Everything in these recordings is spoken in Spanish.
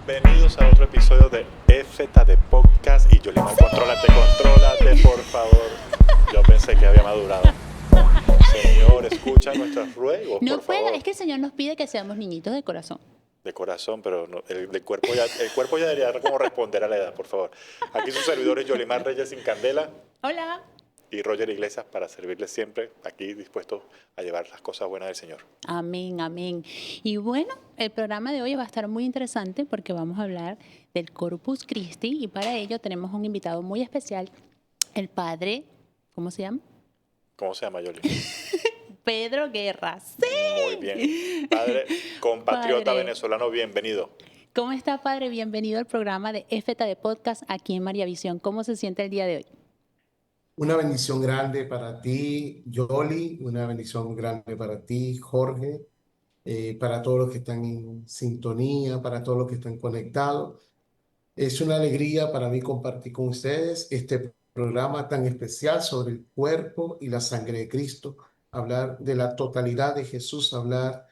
Bienvenidos a otro episodio de EFETA de Podcast. Y Yolimar, contrólate, por favor. Yo pensé que había madurado. Señor, escucha nuestros ruegos, No por puedo, favor. es que el Señor nos pide que seamos niñitos de corazón. De corazón, pero no, el cuerpo ya debería como responder a la edad, por favor. Aquí sus servidores Yolimar Reyes sin Candela Hola. y Roger Iglesias para servirles siempre, aquí dispuestos a llevar las cosas buenas del Señor. Amén, amén. Y bueno, el programa de hoy va a estar muy interesante porque vamos a hablar del Corpus Christi y para ello tenemos un invitado muy especial, el padre, ¿cómo se llama? ¿Cómo se llama, Yoli? Pedro Guerra. ¡Sí! Muy bien. Padre, compatriota Padre. venezolano, bienvenido. ¿Cómo está, padre? Bienvenido al programa de EFETA de Podcast aquí en María Visión. ¿Cómo se siente el día de hoy? Una bendición grande para ti, Yoli, una bendición grande para ti, Jorge, para todos los que están en sintonía, para todos los que están conectados. Es una alegría para mí compartir con ustedes este programa tan especial sobre el cuerpo y la sangre de Cristo, hablar de la totalidad de Jesús, hablar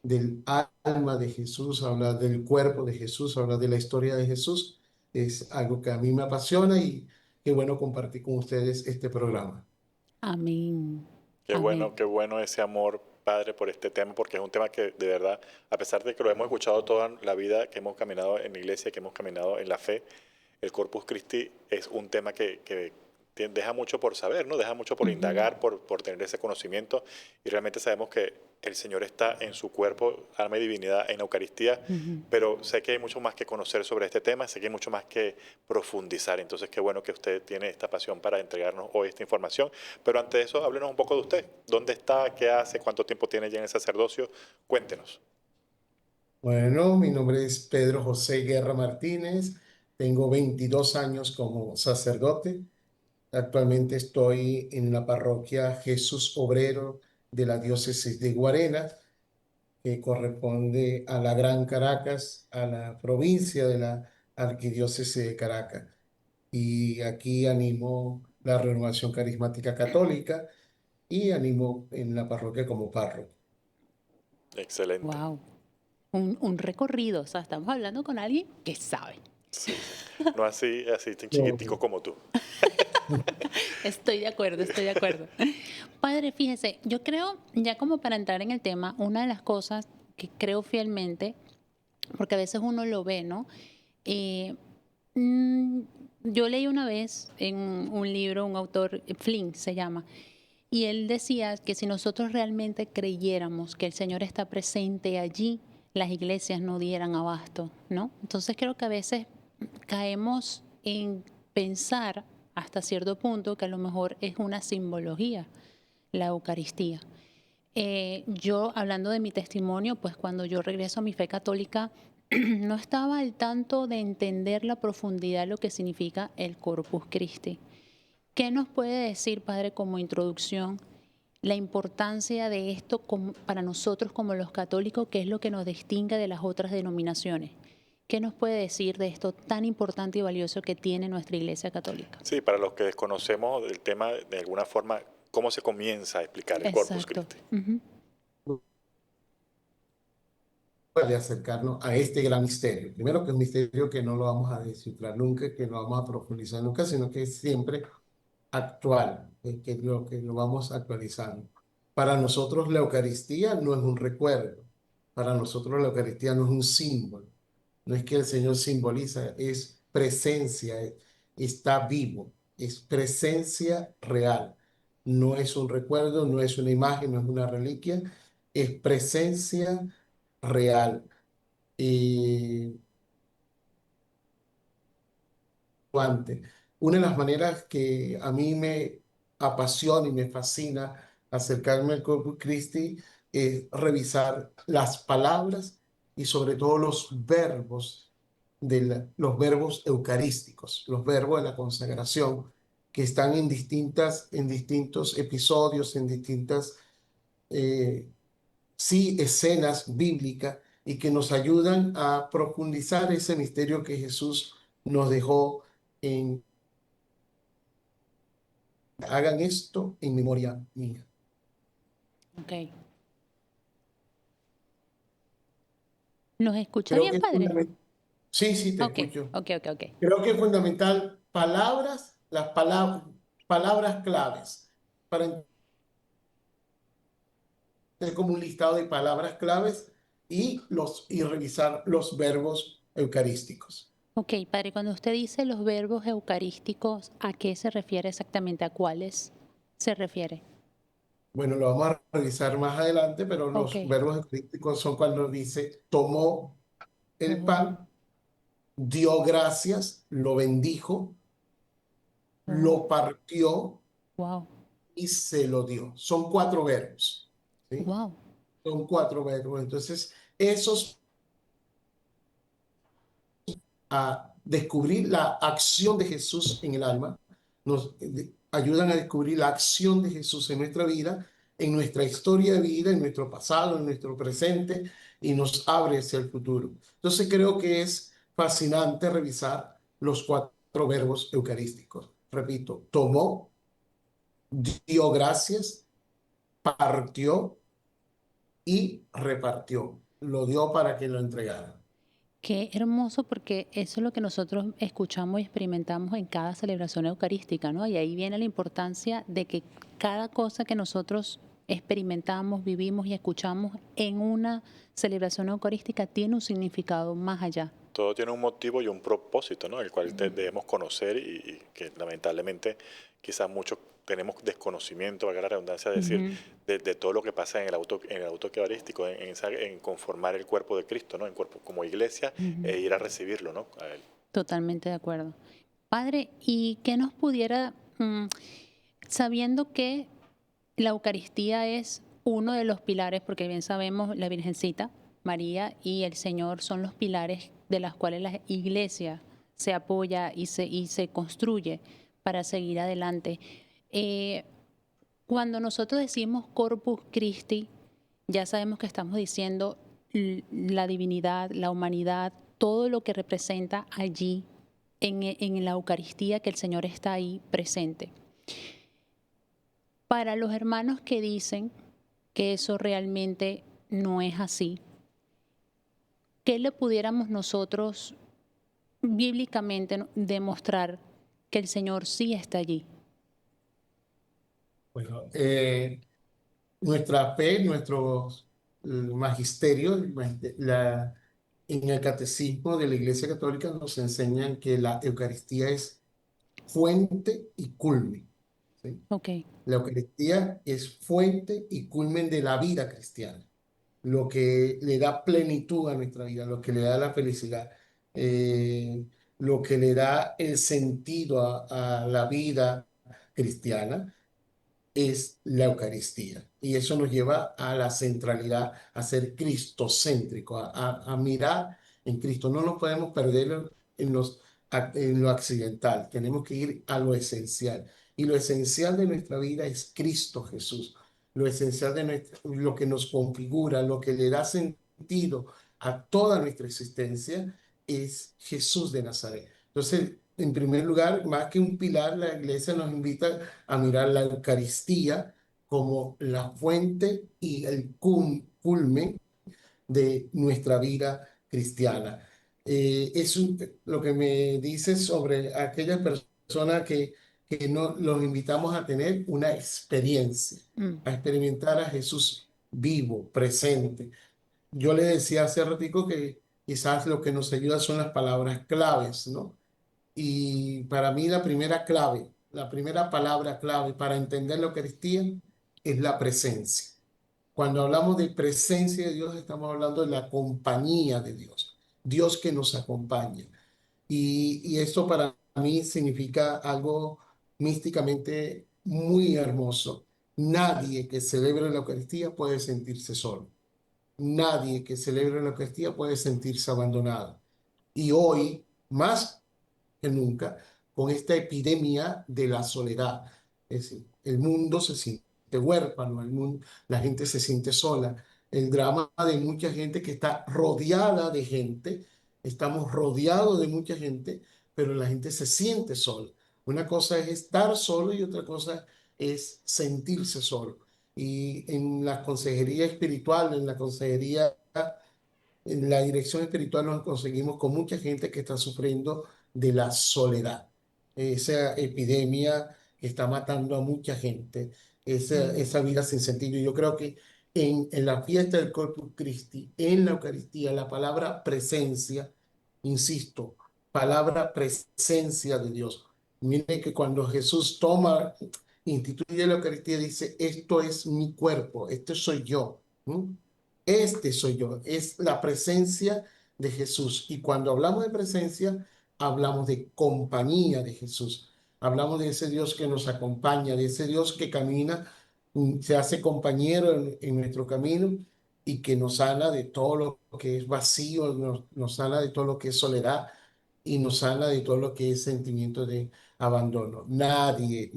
del alma de Jesús, hablar del cuerpo de Jesús, hablar de la historia de Jesús. Es algo que a mí me apasiona y qué bueno compartir con ustedes este programa. Amén. Amén. Qué bueno ese amor, Padre, por este tema, porque es un tema que de verdad, a pesar de que lo hemos escuchado toda la vida, que hemos caminado en la iglesia, que hemos caminado en la fe, el Corpus Christi es un tema que deja mucho por saber, ¿no? Deja mucho por indagar, por tener ese conocimiento, y realmente sabemos que el Señor está en su cuerpo, alma y divinidad en la Eucaristía, pero sé que hay mucho más que conocer sobre este tema, sé que hay mucho más que profundizar, entonces qué bueno que usted tiene esta pasión para entregarnos hoy esta información, pero antes de eso, háblenos un poco de usted, ¿dónde está, qué hace, cuánto tiempo tiene ya en el sacerdocio? Cuéntenos. Bueno, mi nombre es Pedro José Guerra Martínez, tengo 22 años como sacerdote. Actualmente estoy en la parroquia Jesús Obrero de la diócesis de Guarenas, que corresponde a la Gran Caracas, a la provincia de la Arquidiócesis de Caracas. Y aquí animo la Renovación Carismática Católica y animo en la parroquia como párroco. Excelente. Wow. Un recorrido, o sea, estamos hablando con alguien que sabe. Sí, sí. No así tan chiquitico No. como tú. Estoy de acuerdo, estoy de acuerdo. Padre, fíjese, yo creo, ya como para entrar en el tema, una de las cosas que creo fielmente, porque a veces uno lo ve, ¿no? Eh, mm, yo leí una vez en un libro, un autor, Flynn se llama, y él decía que si nosotros realmente creyéramos que el Señor está presente allí, las iglesias no dieran abasto, ¿no? Entonces creo que a veces caemos en pensar hasta cierto punto que a lo mejor es una simbología la Eucaristía. Yo, hablando de mi testimonio, pues cuando yo regreso a mi fe católica, no estaba al tanto de entender la profundidad de lo que significa el Corpus Christi. ¿Qué nos puede decir, Padre, como introducción, la importancia de esto para nosotros como los católicos, qué es lo que nos distingue de las otras denominaciones? ¿Qué nos puede decir de esto tan importante y valioso que tiene nuestra Iglesia Católica? Sí, para los que desconocemos el tema, de alguna forma, ¿cómo se comienza a explicar el Corpus Exacto. Christi? De acercarnos a este gran misterio. Primero, que es un misterio que no lo vamos a descifrar nunca, que no vamos a profundizar nunca, sino que es siempre actual, que lo vamos actualizando. Para nosotros la Eucaristía no es un recuerdo, para nosotros la Eucaristía no es un símbolo, no es que el Señor simboliza, es presencia, está vivo, es presencia real. No es un recuerdo, no es una imagen, no es una reliquia, es presencia real. Y antes, una de las maneras que a mí me apasiona y me fascina acercarme al Corpus Christi es revisar las palabras y sobre todo los verbos los verbos eucarísticos, los verbos de la consagración que están en distintos episodios, en distintas eh, sí, escenas bíblicas y que nos ayudan a profundizar ese misterio que Jesús nos dejó en hagan esto en memoria mía. Ok. ¿Nos escucha Creo bien, que es Padre? Sí, sí, te Ok, escucho. ok, ok, ok. Creo que es fundamental las palabras claves para tener como un listado de palabras claves y revisar los verbos eucarísticos. Ok, padre, cuando usted dice los verbos eucarísticos, ¿a qué se refiere exactamente? ¿A cuáles se refiere? Bueno, lo vamos a revisar más adelante, pero Ok. los verbos eucarísticos son cuando dice tomó el Oh, pan, dio gracias, lo bendijo, oh, lo partió wow, y se lo dio. Son cuatro verbos, ¿sí? wow. Son cuatro verbos. Entonces, esos a descubrir la acción de Jesús en el alma, nos ayudan a descubrir la acción de Jesús en nuestra vida, en nuestra historia de vida, en nuestro pasado, en nuestro presente, y nos abre hacia el futuro. Entonces creo que es fascinante revisar los cuatro verbos eucarísticos. Repito, tomó, dio gracias, partió y repartió. Lo dio para que lo entregara. Qué hermoso porque eso es lo que nosotros escuchamos y experimentamos en cada celebración eucarística, ¿no? Y ahí viene la importancia de que cada cosa que nosotros experimentamos, vivimos y escuchamos en una celebración eucarística tiene un significado más allá. Todo tiene un motivo y un propósito, ¿no? El cual debemos conocer y que lamentablemente quizás muchos tenemos desconocimiento, valga la redundancia, decir, Ujú. de todo lo que pasa en el auto eucarístico, en conformar el cuerpo de Cristo, ¿no? En cuerpo como iglesia Ujú. e ir a recibirlo, ¿no? A él. Totalmente de acuerdo. Padre, ¿y qué nos pudiera, sabiendo que la Eucaristía es uno de los pilares, porque bien sabemos, la Virgencita, María y el Señor son los pilares de los cuales la iglesia se apoya y se construye para seguir adelante? Eh, Cuando nosotros decimos Corpus Christi, ya sabemos que estamos diciendo la divinidad, la humanidad, todo lo que representa allí en la Eucaristía, que el Señor está ahí presente. Para los hermanos que dicen que eso realmente no es así, ¿qué le pudiéramos nosotros bíblicamente demostrar que el Señor sí está allí? Bueno, nuestra fe, nuestro magisterio, en el catecismo de la Iglesia Católica nos enseñan que la Eucaristía es fuente y culmen, ¿sí? Ok. La Eucaristía es fuente y culmen de la vida cristiana, lo que le da plenitud a nuestra vida, lo que le da la felicidad, eh, lo que le da el sentido a la vida cristiana es la Eucaristía. Y eso nos lleva a la centralidad, a ser cristocéntrico, a mirar en Cristo. No nos podemos perder en lo accidental, tenemos que ir a lo esencial. Y lo esencial de nuestra vida es Cristo Jesús. Lo esencial lo que nos configura, lo que le da sentido a toda nuestra existencia es Jesús de Nazaret. Entonces, en primer lugar, más que un pilar, la iglesia nos invita a mirar la Eucaristía como la fuente y el culmen de nuestra vida cristiana. Lo que me dice sobre aquellas personas que no, los invitamos a tener una experiencia, Mm. a experimentar a Jesús vivo, presente. Yo le decía hace ratico que quizás lo que nos ayuda son las palabras claves, ¿no? Y para mí la primera clave, la primera palabra clave para entender la Eucaristía es la presencia. Cuando hablamos de presencia de Dios, estamos hablando de la compañía de Dios, Dios que nos acompaña. Y esto para mí significa algo místicamente muy hermoso. Nadie que celebre la Eucaristía puede sentirse solo. Nadie que celebre la Eucaristía puede sentirse abandonado. Y hoy, más que nunca con esta epidemia de la soledad. Es decir, el mundo se siente huérfano, la gente se siente sola. El drama de mucha gente que está rodeada de gente, estamos rodeados de mucha gente, pero la gente se siente sola. Una cosa es estar solo y otra cosa es sentirse solo. Y en la consejería espiritual, en la consejería En la dirección espiritual nos conseguimos con mucha gente que está sufriendo de la soledad. Esa epidemia que está matando a mucha gente, Sí, esa vida sin sentido. Yo creo que en la fiesta del Corpus Christi, en la Eucaristía, la palabra presencia, insisto, palabra presencia de Dios. Mire que cuando Jesús toma, instituye la Eucaristía, dice, esto es mi cuerpo, este soy yo. ¿Mm? Este soy yo, es la presencia de Jesús. Y cuando hablamos de presencia, hablamos de compañía de Jesús. Hablamos de ese Dios que nos acompaña, de ese Dios que camina, se hace compañero en nuestro camino y que nos sana de todo lo que es vacío, nos sana de todo lo que es soledad y nos sana de todo lo que es sentimiento de abandono. Nadie,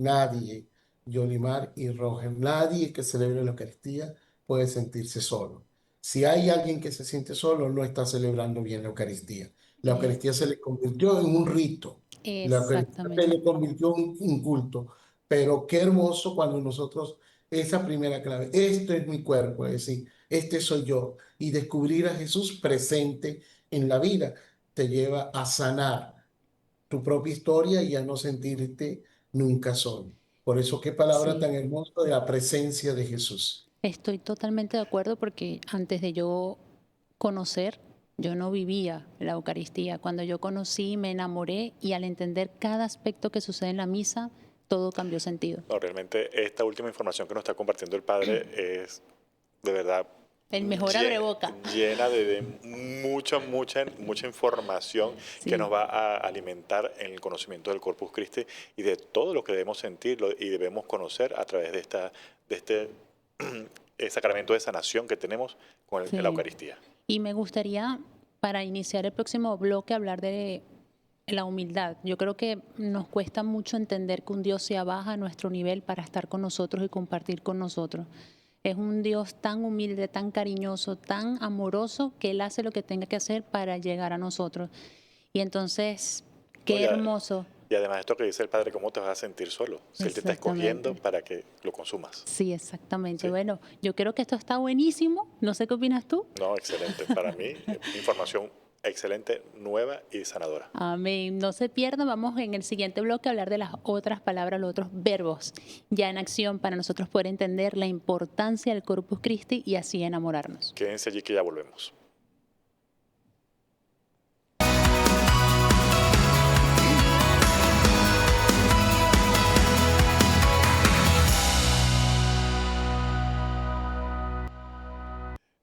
Yolimar y Roger, nadie que celebre la Eucaristía puede sentirse solo. Si hay alguien que se siente solo, no está celebrando bien la Eucaristía. La eh, Eucaristía se le convirtió en un rito. La Eucaristía se exactamente. le convirtió en un culto. Pero qué hermoso cuando nosotros, esa primera clave, esto es mi cuerpo, es decir, este soy yo. Y descubrir a Jesús presente en la vida te lleva a sanar tu propia historia y a no sentirte nunca solo. Por eso, qué palabra Sí. tan hermosa de la presencia de Jesús. Estoy totalmente de acuerdo porque antes de yo conocer, yo no vivía la Eucaristía. Cuando yo conocí, me enamoré y al entender cada aspecto que sucede en la misa, todo cambió sentido. No, realmente esta última información que nos está compartiendo el padre es de verdad El mejor abreboca. llena de mucha información que Sí, nos va a alimentar en el conocimiento del Corpus Christi y de todo lo que debemos sentir y debemos conocer a través de este sacramento de sanación que tenemos con la sí. Eucaristía. Y me gustaría, para iniciar el próximo bloque, hablar de la humildad. Yo creo que nos cuesta mucho entender que un Dios se abaja a nuestro nivel para estar con nosotros y compartir con nosotros. Es un Dios tan humilde, tan cariñoso, tan amoroso, que Él hace lo que tenga que hacer para llegar a nosotros. Y entonces, ¿No? qué hermoso. Y además esto que dice el Padre, ¿cómo te vas a sentir solo? Si Él te está escogiendo Exactamente. para que lo consumas. Sí, exactamente. ¿Sí? Bueno, yo creo que esto está buenísimo. No sé qué opinas tú. No, excelente. Para mí, información excelente, nueva y sanadora. Amén. No se pierdan, vamos en el siguiente bloque a hablar de las otras palabras, los otros verbos, ya en acción para nosotros poder entender la importancia del Corpus Christi y así enamorarnos. Quédense allí que ya volvemos.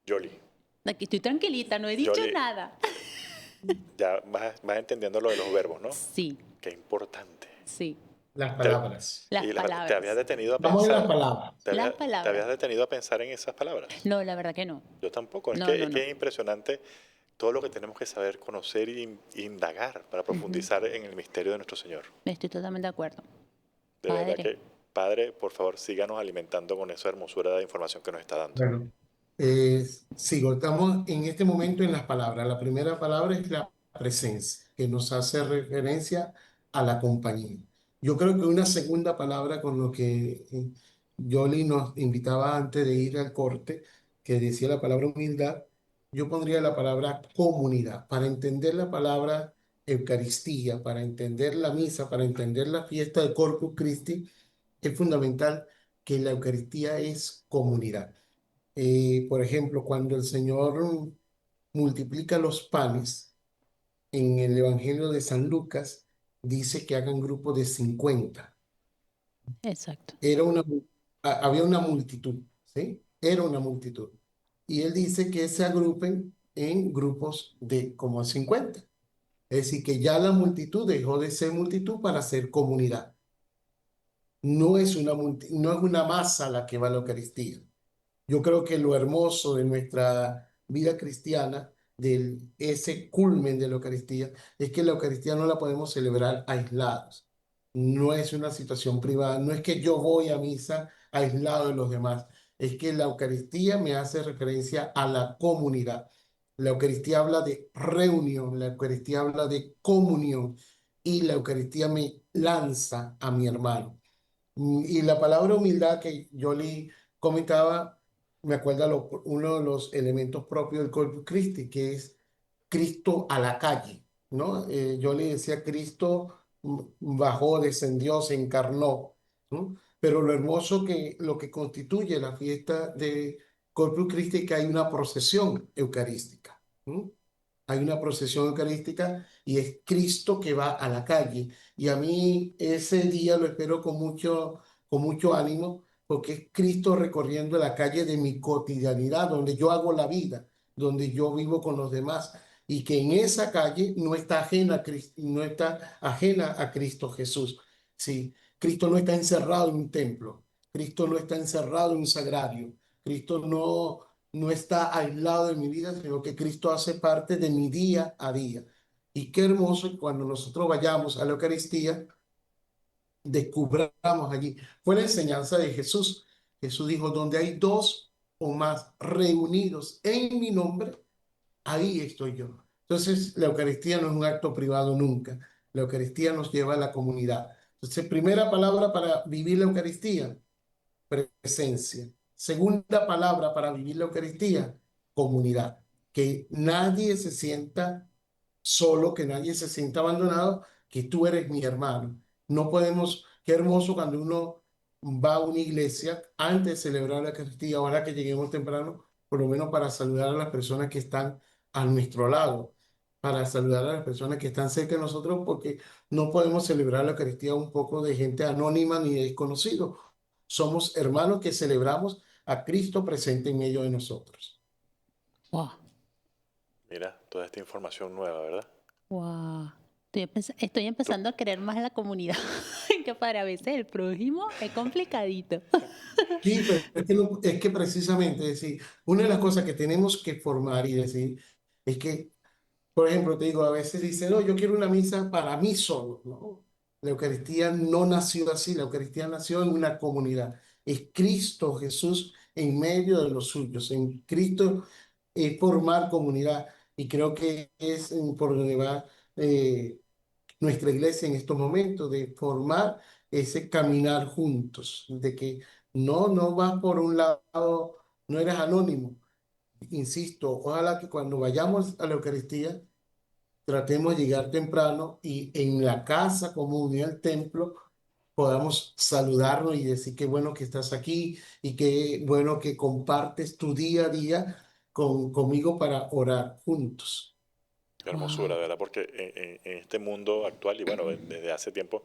Yoli, Aquí estoy tranquilita, no he dicho Yoli, nada. ya vas entendiendo lo de los verbos, ¿no? Sí, Qué importante. sí, Las Te, palabras. las te palabras. habías detenido a Vamos en las pensar, palabras. Las te habías palabras. detenido a pensar en esas palabras. No, la verdad que no. Yo tampoco. No, no, Es no. que es impresionante todo lo que tenemos que saber, conocer y indagar para profundizar en el misterio de nuestro Señor. Estoy totalmente de acuerdo. De verdad Padre. que, Padre, por favor, síganos alimentando con esa hermosura de información que nos está dando. Bueno, sigo, estamos en este momento en las palabras. La primera palabra es la presencia, que nos hace referencia a la compañía. Yo creo que una segunda palabra con lo que Yoli nos invitaba antes de ir al corte, que decía la palabra humildad, yo pondría la palabra comunidad. Para entender la palabra Eucaristía, para entender la misa, para entender la fiesta de Corpus Christi, es fundamental que la Eucaristía es comunidad. Por ejemplo, cuando el Señor multiplica los panes en el Evangelio de San Lucas, dice que hagan grupo de 50. Exacto. Había una multitud, ¿sí? Era una multitud. Y él dice que se agrupen en grupos de como 50. Es decir, que ya la multitud dejó de ser multitud para ser comunidad. No es una masa la que va a la Eucaristía. Yo creo que lo hermoso de nuestra vida cristiana, de ese culmen de la Eucaristía, es que la Eucaristía no la podemos celebrar aislados. No es una situación privada, no es que yo voy a misa aislado de los demás, es que la Eucaristía me hace referencia a la comunidad. La Eucaristía habla de reunión, la Eucaristía habla de comunión y la Eucaristía me lanza a mi hermano. Y la palabra humildad que yo le comentaba me acuerda uno de los elementos propios del Corpus Christi, que es Cristo a la calle, ¿no? Yo le decía, Cristo bajó, descendió, se encarnó, ¿no? Pero lo hermoso que lo que constituye la fiesta de Corpus Christi es que hay una procesión eucarística, ¿no? Hay una procesión eucarística y es Cristo que va a la calle. Y a mí ese día lo espero con mucho ánimo, porque es Cristo recorriendo la calle de mi cotidianidad, donde yo hago la vida, donde yo vivo con los demás, y que en esa calle no está ajena a Cristo, no está ajena a Cristo Jesús. Sí, Cristo no está encerrado en un templo, Cristo no está encerrado en un sagrario, Cristo no está aislado de mi vida, sino que Cristo hace parte de mi día a día. Y qué hermoso cuando nosotros vayamos a la Eucaristía, descubramos allí. Fue la enseñanza de Jesús. Jesús dijo, donde hay dos o más reunidos en mi nombre, ahí estoy yo. Entonces, la Eucaristía no es un acto privado nunca. La Eucaristía nos lleva a la comunidad. Entonces, primera palabra para vivir la Eucaristía, presencia. Segunda palabra para vivir la Eucaristía, comunidad. Que nadie se sienta solo, que nadie se sienta abandonado, que tú eres mi hermano. No podemos, qué hermoso cuando uno va a una iglesia antes de celebrar la Eucaristía, ahora que lleguemos temprano, por lo menos para saludar a las personas que están a nuestro lado, para saludar a las personas que están cerca de nosotros, porque no podemos celebrar la Eucaristía un poco de gente anónima ni desconocido. Somos hermanos que celebramos a Cristo presente en medio de nosotros. Wow, Mira, toda esta información nueva, ¿verdad? wow. Estoy empezando a querer más la comunidad, que para veces el prójimo es complicadito. Sí, pero es que, es que precisamente, es decir, una de las cosas que tenemos que formar y decir es que, por ejemplo, te digo, a veces dicen, no, yo quiero una misa para mí solo, ¿no? La Eucaristía no nació así, la Eucaristía nació en una comunidad. Es Cristo Jesús en medio de los suyos, en Cristo formar comunidad. Y creo que es por donde va nuestra iglesia en estos momentos, de formar ese caminar juntos, de que no vas por un lado, no eres anónimo. Insisto, ojalá que cuando vayamos a la Eucaristía tratemos de llegar temprano y en la casa común y el templo podamos saludarnos y decir qué bueno que estás aquí y qué bueno que compartes tu día a día conmigo para orar juntos. Qué hermosura, Wow. ¿verdad? Porque en este mundo actual, y bueno, desde hace tiempo,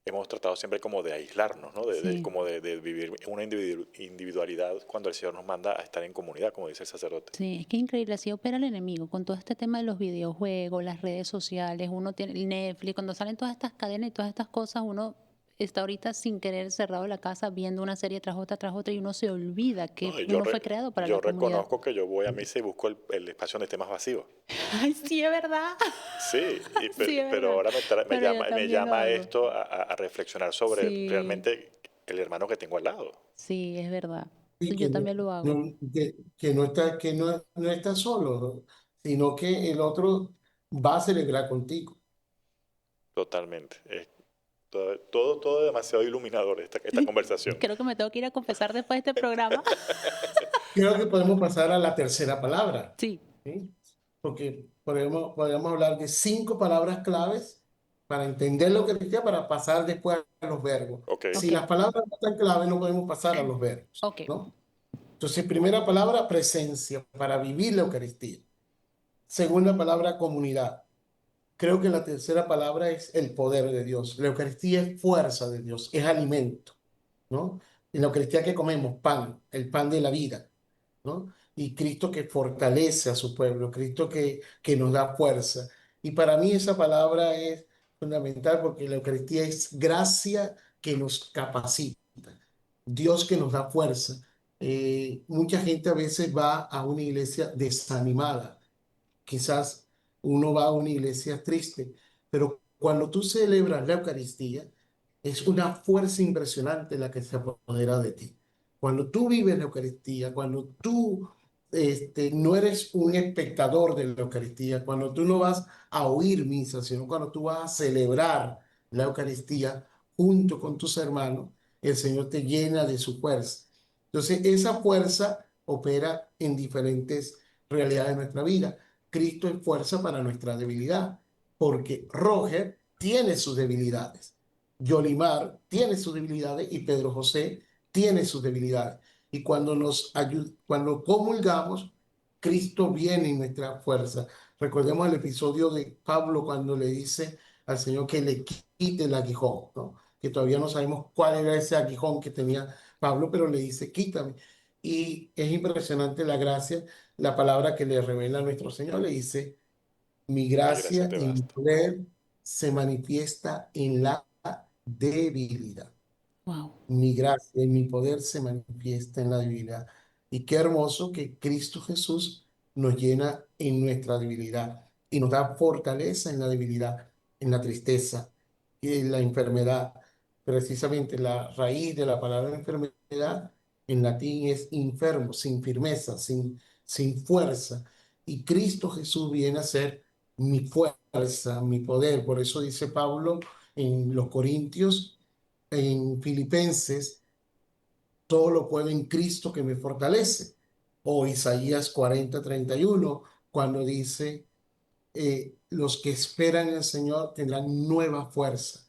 hemos tratado siempre como de aislarnos, ¿no? Sí. Como de vivir una individualidad cuando el Señor nos manda a estar en comunidad, como dice el sacerdote. Sí, es que increíble, así opera el enemigo con todo este tema de los videojuegos, las redes sociales, uno tiene el Netflix, cuando salen todas estas cadenas y todas estas cosas, uno está ahorita sin querer cerrado en la casa viendo una serie tras otra y uno se olvida que No, y uno fue creado para la yo comunidad. reconozco que yo voy a misa y busco el espacio donde esté más vacío. Ay, sí, es verdad. Sí, Sí, es pero verdad. ahora Pero yo me también lo llama hago. esto a reflexionar sobre Sí, realmente el hermano que tengo al lado. sí, es verdad. Y Yo también lo hago. que no está, no está solo, ¿no? Sino que el otro va a celebrar contigo. Totalmente. Es todo demasiado iluminador esta conversación. Creo que me tengo que ir a confesar después de este programa. Creo que podemos pasar a la tercera palabra, Sí, ¿sí? Porque podemos hablar de 5 palabras claves para entender lo que decía, para pasar después a los verbos. Ok, Si ok, las palabras no están claves, no podemos pasar a los verbos, ok. ¿no? Entonces, primera palabra, presencia, para vivir la Eucaristía. Segunda palabra, comunidad. Creo que la tercera palabra es el poder de Dios. La Eucaristía es fuerza de Dios, es alimento, ¿no? En la Eucaristía que comemos, pan, el pan de la vida, ¿no? Y Cristo que fortalece a su pueblo, Cristo que nos da fuerza. Y para mí esa palabra es fundamental porque la Eucaristía es gracia que nos capacita, Dios que nos da fuerza. Mucha gente a veces va a una iglesia desanimada, quizás uno va a una iglesia triste, pero cuando tú celebras la Eucaristía, es una fuerza impresionante la que se apodera de ti. Cuando tú vives la Eucaristía, cuando tú no eres un espectador de la Eucaristía, cuando tú no vas a oír misa, sino cuando tú vas a celebrar la Eucaristía junto con tus hermanos, el Señor te llena de su fuerza. Entonces, esa fuerza opera en diferentes realidades de nuestra vida. Cristo es fuerza para nuestra debilidad, porque Roger tiene sus debilidades, Yolimar tiene sus debilidades y Pedro José tiene sus debilidades. Y cuando comulgamos, Cristo viene en nuestra fuerza. Recordemos el episodio de Pablo cuando le dice al Señor que le quite el aguijón, ¿no? Que todavía no sabemos cuál era ese aguijón que tenía Pablo, pero le dice, quítame. Y es impresionante la gracia, la palabra que le revela a nuestro Señor. Le dice, mi Mi gracia gracia te y mi basta. poder se manifiesta en la debilidad. Wow. Mi gracia y mi poder se manifiesta en la debilidad. Y qué hermoso que Cristo Jesús nos llena en nuestra debilidad y nos da fortaleza en la debilidad, en la tristeza y en la enfermedad. Precisamente la raíz de la palabra enfermedad en latín es enfermo, sin firmeza, sin fuerza. Y Cristo Jesús viene a ser mi fuerza, mi poder. Por eso dice Pablo en los Corintios, en Filipenses, todo lo puedo en Cristo que me fortalece. O Isaías 40:31, cuando dice, los que esperan en el Señor tendrán nueva fuerza.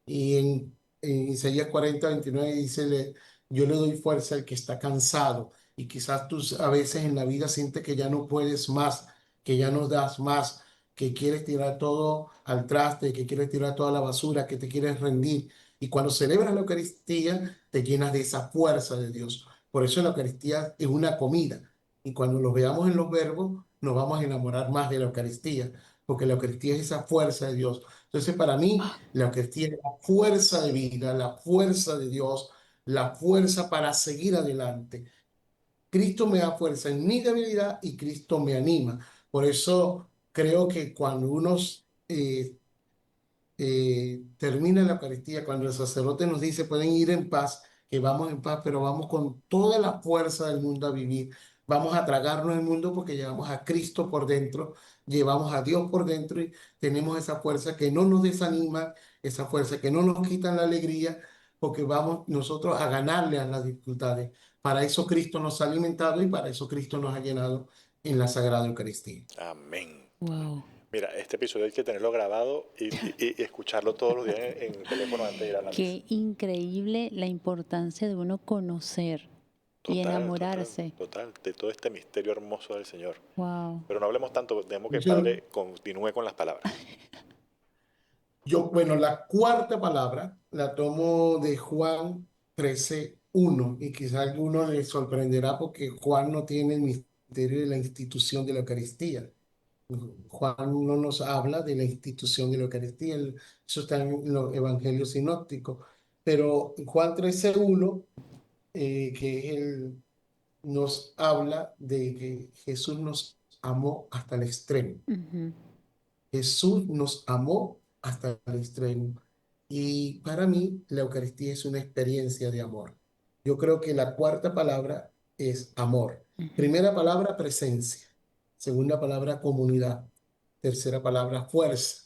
Y en Isaías 40:29 dice, yo le doy fuerza al que está cansado. Y quizás tú a veces en la vida sientes que ya no puedes más, que ya no das más, que quieres tirar todo al traste, que quieres tirar toda la basura, que te quieres rendir. Y cuando celebras la Eucaristía, te llenas de esa fuerza de Dios. Por eso la Eucaristía es una comida. Y cuando lo veamos en los verbos, nos vamos a enamorar más de la Eucaristía, porque la Eucaristía es esa fuerza de Dios. Entonces, para mí, la Eucaristía es la fuerza de vida, la fuerza de Dios, la fuerza para seguir adelante. Cristo me da fuerza en mi debilidad y Cristo me anima. Por eso creo que cuando unos termina la Eucaristía, cuando el sacerdote nos dice pueden ir en paz, que vamos en paz, pero vamos con toda la fuerza del mundo a vivir. Vamos a tragarnos el mundo porque llevamos a Cristo por dentro, llevamos a Dios por dentro y tenemos esa fuerza que no nos desanima, esa fuerza que no nos quita la alegría, porque vamos nosotros a ganarle a las dificultades. Para eso Cristo nos ha alimentado y para eso Cristo nos ha llenado en la Sagrada Eucaristía. Amén. Wow. Mira, este episodio hay que tenerlo grabado y escucharlo todos los días en el teléfono antes de ir a la misa. Qué increíble la importancia de uno conocer y Total, total, enamorarse. total, de todo este misterio hermoso del Señor. Wow. Pero no hablemos tanto, dejemos que el Yo, Padre continúe con las palabras. Bueno, la cuarta palabra la tomo de Juan 13:1 y quizá a alguno le sorprenderá porque Juan no tiene el misterio de la institución de la Eucaristía. Juan no nos habla de la institución de la Eucaristía, eso está en los evangelios sinópticos, pero Juan 13:1, que es nos habla de que Jesús nos amó hasta el extremo. Ujú. Jesús nos amó hasta el extremo. Y para mí, la Eucaristía es una experiencia de amor. Yo creo que la cuarta palabra es amor. Ujú. Primera palabra, presencia. Segunda palabra, comunidad. Tercera palabra, fuerza.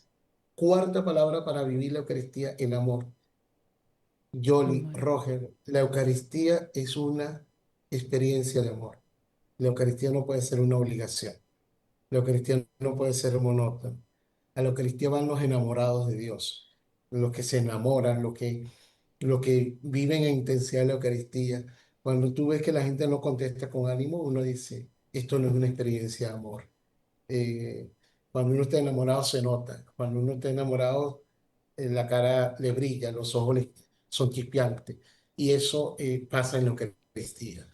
Cuarta palabra para vivir la Eucaristía, el amor. Yoli, Amor. Roger, la Eucaristía es una experiencia de amor. La Eucaristía no puede ser una obligación. La Eucaristía no puede ser monótona. A la Eucaristía van los enamorados de Dios, los que se enamoran, los que viven en intensidad la Eucaristía. Cuando tú ves que la gente no contesta con ánimo, uno dice, esto no es una experiencia de amor. Eh, Cuando uno está enamorado se nota. Cuando uno está enamorado, la cara le brilla, los ojos son chispeantes. Y eso pasa en la Eucaristía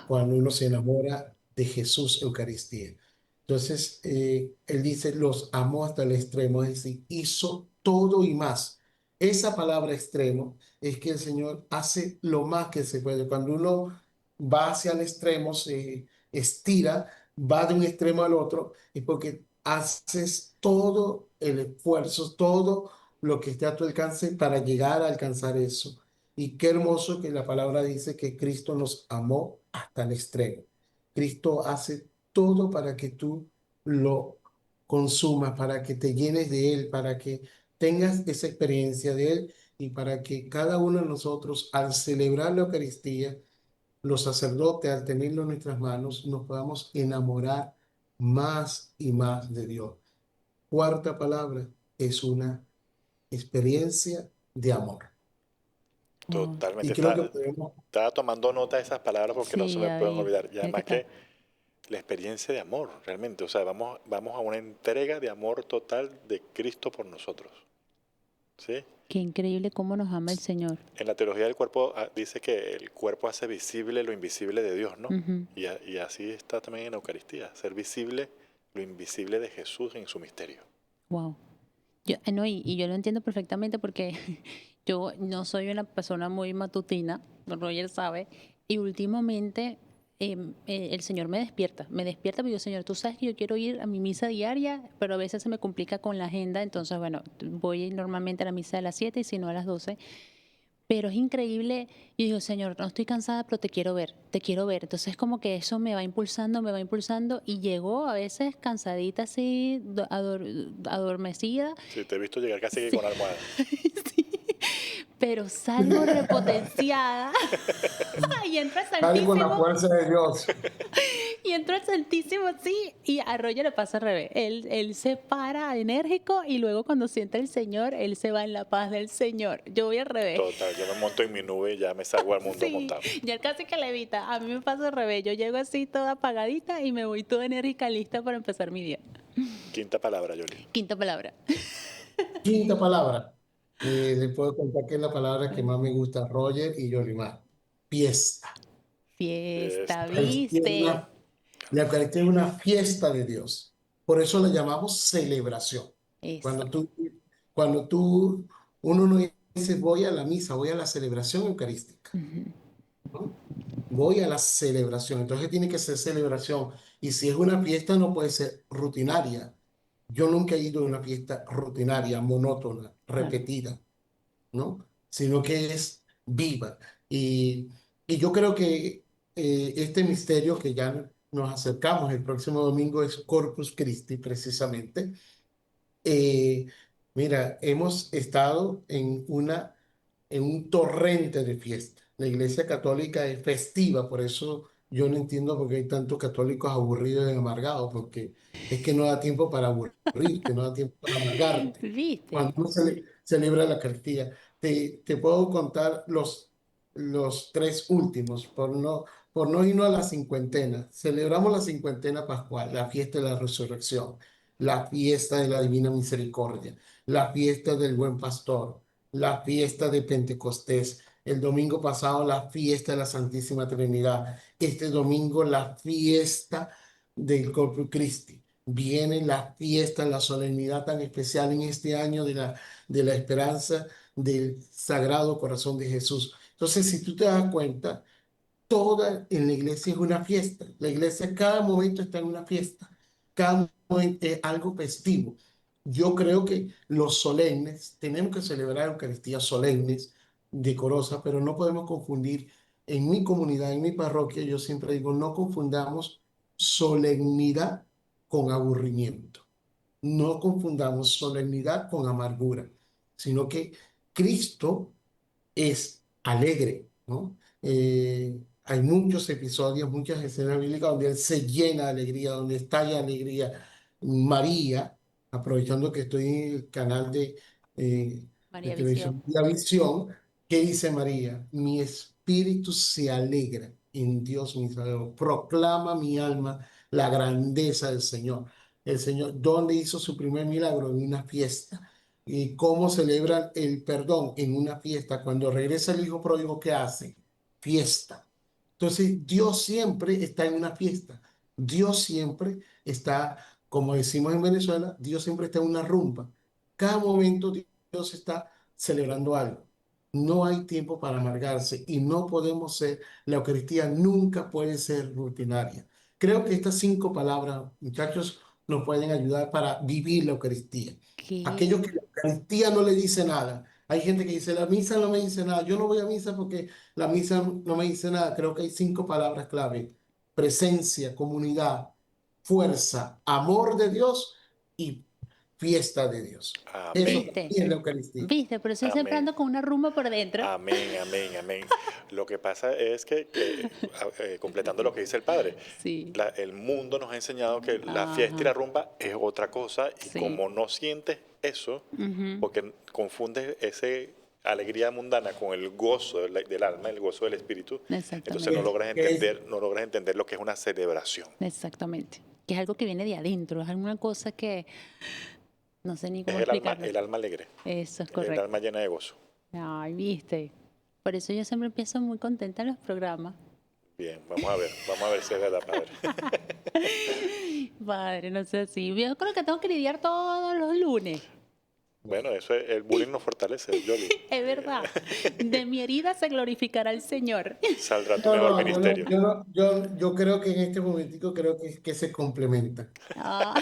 cuando uno se enamora de Jesús Eucaristía. Entonces, él dice, los amó hasta el extremo, es decir, hizo todo y más. Esa palabra extremo es que el Señor hace lo más que se puede. Cuando uno va hacia el extremo, se estira, va de un extremo al otro, es porque haces todo el esfuerzo, todo lo que esté a tu alcance para llegar a alcanzar eso. Y qué hermoso que la palabra dice que Cristo nos amó hasta el extremo. Cristo hace todo para que tú lo consumas, para que te llenes de Él, para que tengas esa experiencia de Él y para que cada uno de nosotros al celebrar la Eucaristía los sacerdotes, al tenerlo en nuestras manos, nos podamos enamorar más y más de Dios. Cuarta palabra es una experiencia de amor. Wow. Y Totalmente. creo que podemos, Estaba tomando nota de esas palabras porque no se Sí, me pueden David. olvidar. Y Tienes que además estar. que la experiencia de amor, realmente. O sea, vamos a una entrega de amor total de Cristo por nosotros. ¿Sí? Qué increíble cómo nos ama el Señor. En la teología del cuerpo dice que el cuerpo hace visible lo invisible de Dios, ¿no? Ujú. Y así está también en la Eucaristía, hacer visible lo invisible de Jesús en su misterio. Wow. No, y yo lo entiendo perfectamente porque yo no soy una persona muy matutina, Roger sabe, y últimamente el Señor me despierta, pero yo, Señor, tú sabes que yo quiero ir a mi misa diaria, pero a veces se me complica con la agenda, entonces, bueno, voy normalmente a la misa de las 7 y si no a las 12. Pero es increíble. Yo digo, Señor, no estoy cansada, pero te quiero ver, te quiero ver. Entonces, como que eso me va impulsando y llego a veces cansadita así, adormecida. Sí, te he visto llegar casi que Sí, con almohada. sí, pero salgo repotenciada y entro al dale con la Santísimo. fuerza de Dios. Y entró al Santísimo, sí, y a Roger le pasa al revés. Él se para enérgico y luego cuando siente el Señor, él se va en la paz del Señor. Yo voy al revés. Total, yo me monto en mi nube y ya me salgo al mundo Sí, montado. ya él casi que levita. A mí me pasa al revés. Yo llego así toda apagadita y me voy toda enérgica, lista para empezar mi día. Quinta palabra, Yoli. Quinta palabra. Quinta palabra. Le puedo contar que es la palabra que más me gusta, Roger y Yolimar. Fiesta. Fiesta, Fiesta. Eucaristía es ¿viste? la Eucaristía es una fiesta de Dios. Por eso la llamamos celebración. Eso. Cuando tú, cuando tú, uno no dice voy a la misa, voy a la celebración eucarística, Ujú. ¿no? Voy a la celebración. Entonces tiene que ser celebración. Y si es una fiesta, no puede ser rutinaria. Yo nunca he ido a una fiesta rutinaria, monótona, Claro. repetida, ¿no? Sino que es viva. Y, y yo creo que este misterio que ya nos acercamos el próximo domingo es Corpus Christi, precisamente. Eh, Mira, hemos estado en un torrente de fiesta. La Iglesia Católica es festiva, por eso yo no entiendo por qué hay tantos católicos aburridos y amargados, porque es que no da tiempo para aburrirte, no da tiempo para amargarte ¿Viste? cuando uno celebra la Eucaristía. Te puedo contar los tres últimos, por no irnos a la cincuentena. Celebramos la cincuentena pascual, la fiesta de la resurrección, la fiesta de la Divina Misericordia, la fiesta del Buen Pastor, la fiesta de Pentecostés. El domingo pasado la fiesta de la Santísima Trinidad. Este domingo la fiesta del Corpus Christi. Viene la fiesta, la solemnidad tan especial en este año de la esperanza del Sagrado Corazón de Jesús. Entonces, si tú te das cuenta, toda en la iglesia es una fiesta. La iglesia cada momento está en una fiesta. Cada momento es algo festivo. Yo creo que los solemnes, tenemos que celebrar Eucaristías solemnes, decorosas, pero no podemos confundir. En mi comunidad, en mi parroquia, yo siempre digo, no confundamos solemnidad con aburrimiento. No confundamos solemnidad con amargura, sino que Cristo es alegre, ¿no? Hay muchos episodios, muchas escenas bíblicas donde Él se llena de alegría, donde estalla alegría. María, aprovechando que estoy en el canal de María Visión. televisión La Visión, ¿qué dice María? Mi espíritu se alegra en Dios mi Salvador, proclama mi alma la grandeza del Señor. El Señor, ¿dónde hizo su primer milagro? En una fiesta. ¿Y cómo celebran el perdón? En una fiesta. Cuando regresa el hijo pródigo, ¿qué hace? Fiesta. Entonces, Dios siempre está en una fiesta. Dios siempre está, como decimos en Venezuela, Dios siempre está en una rumba. Cada momento Dios está celebrando algo. No hay tiempo para amargarse y no podemos ser, la Eucaristía nunca puede ser rutinaria. Creo que estas cinco palabras, muchachos, nos pueden ayudar para vivir la Eucaristía. Aquellos que ¿Qué? la Eucaristía no le dice nada. Hay gente que dice, la misa no me dice nada. Yo no voy a misa porque la misa no me dice nada. Creo que hay cinco palabras clave. Presencia, comunidad, fuerza, amor de Dios y fiesta de Dios. Eso Amén. para ¿Viste? mí es la Eucaristía. ¿Viste? Pero estoy siempre Amén. ando con una rumba por dentro. Amén, amén, amén. Lo que pasa es completando lo que dice el padre, Sí. el mundo nos ha enseñado que la fiesta y Ajá. la rumba es otra cosa y Sí. como no sientes eso, Ujú. porque confundes ese alegría mundana con el gozo del alma, el gozo del espíritu, entonces Exactamente. no logras entender lo que es una celebración. Exactamente. Que es algo que viene de adentro, es alguna cosa que no sé ni cómo Es explicarlo. el alma alegre, Eso es el correcto. alma llena de gozo. Ay, viste. Por eso yo siempre empiezo muy contenta en los programas. Bien, vamos a ver si es verdad, padre. Padre, no sé si. Yo creo que tengo que lidiar todos los lunes. Bueno, eso es, el bullying nos fortalece, Yoli. Es verdad. De mi herida se glorificará el Señor. Saldrá tu No, mejor no, ministerio. yo creo que en este momentico creo que se complementan. Ah,